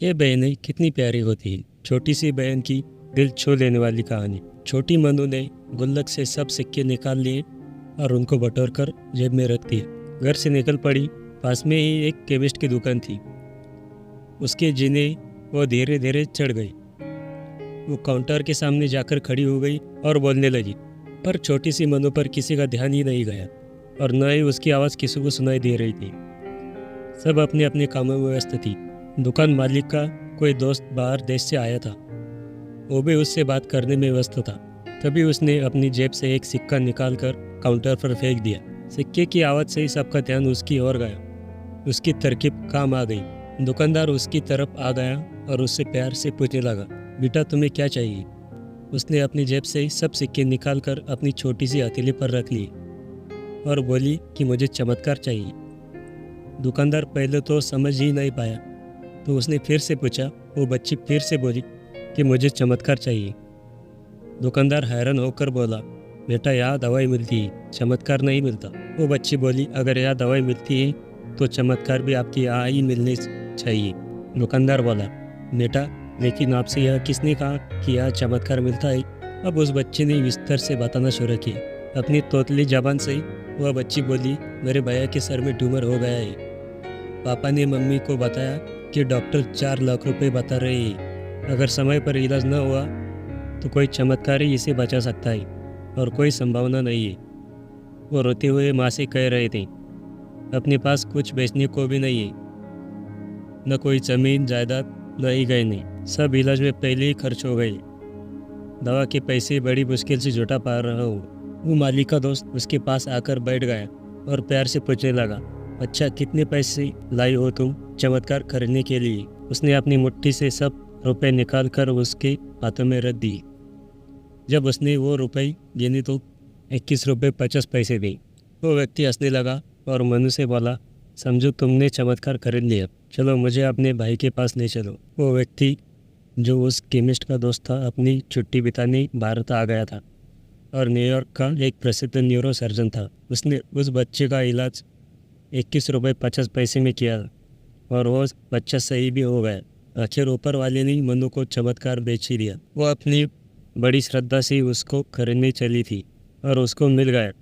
ये बहनें कितनी प्यारी होती हैं। छोटी सी बहन की दिल छू लेने वाली कहानी। छोटी मनु ने गुल्लक से सब सिक्के निकाल लिए और उनको बटोर कर जेब में रख दिए। घर से निकल पड़ी। पास में ही एक केमिस्ट की दुकान थी। उसके जीने वो धीरे धीरे चढ़ गई। वो काउंटर के सामने जाकर खड़ी हो गई और बोलने लगी, पर छोटी सी मनु पर किसी का ध्यान ही नहीं गया और न ही उसकी आवाज़ किसी को सुनाई दे रही थी। सब अपने अपने कामों में व्यस्त थी। दुकान मालिक का कोई दोस्त बाहर देश से आया था। वो भी उससे बात करने में व्यस्त था। तभी उसने अपनी जेब से एक सिक्का निकालकर काउंटर पर फेंक दिया। सिक्के की आवाज़ से ही सबका ध्यान उसकी ओर गया। उसकी तरकीब काम आ गई। दुकानदार उसकी तरफ आ गया और उससे प्यार से पूछने लगा, बेटा तुम्हें क्या चाहिए? उसने अपनी जेब से सब सिक्के निकालकर अपनी छोटी सी हथेली पर रख लिए और बोली कि मुझे चमत्कार चाहिए। दुकानदार पहले तो समझ ही नहीं पाया, तो उसने फिर से पूछा। वो बच्ची फिर से बोली कि मुझे चमत्कार चाहिए। दुकानदार हैरान होकर बोला, बेटा यहाँ दवाई मिलती है, चमत्कार नहीं मिलता। वो बच्ची बोली, अगर यहाँ दवाई मिलती है तो चमत्कार भी आपकी यहाँ ही मिलने चाहिए। दुकानदार बोला, बेटा लेकिन आपसे यह किसने कहा कि यहाँ चमत्कार मिलता है? अब उस बच्ची ने विस्तार से बताना शुरू किया। अपनी तोतली जबान से वह बच्ची बोली, मेरे भैया के सर में ट्यूमर हो गया है। पापा ने मम्मी को बताया कि डॉक्टर 4 लाख रुपए बता रहे हैं। अगर समय पर इलाज न हुआ तो कोई चमत्कार ही इसे बचा सकता है और कोई संभावना नहीं है। वो रोते हुए माँ से कह रहे थे, अपने पास कुछ बेचने को भी नहीं है, न कोई ज़मीन जायदाद, न ही गहने। सब इलाज में पहले ही खर्च हो गए। दवा के पैसे बड़ी मुश्किल से जुटा पा रहा हूँ। वो मालिक का दोस्त उसके पास आकर बैठ गया और प्यार से पूछने लगा, अच्छा कितने पैसे लाई हो तुम चमत्कार खरीदने के लिए? उसने अपनी मुट्ठी से सब रुपए निकाल कर उसके हाथों में रख दिए। जब उसने वो रुपए गिने तो 21 रुपये 50 पैसे दी। वो व्यक्ति हंसने लगा और मनु से बोला, समझो तुमने चमत्कार खरीद लिया, चलो मुझे अपने भाई के पास ले चलो। वो व्यक्ति जो उस केमिस्ट का दोस्त था अपनी छुट्टी बिताने भारत आ गया था और न्यूयॉर्क का एक प्रसिद्ध न्यूरो सर्जन था। उसने उस बच्चे का इलाज 21 रुपये 50 पैसे में किया और वो बच्चा सही भी हो गया। आखिर ऊपर वाले ने मनु को चमत्कार बेच ही दिया। वो अपनी बड़ी श्रद्धा से उसको खरीदने चली थी और उसको मिल गया।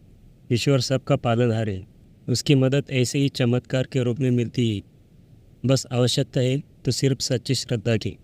ईश्वर सबका पालनहार है। उसकी मदद ऐसे ही चमत्कार के रूप में मिलती है। बस आवश्यकता है तो सिर्फ सच्ची श्रद्धा की।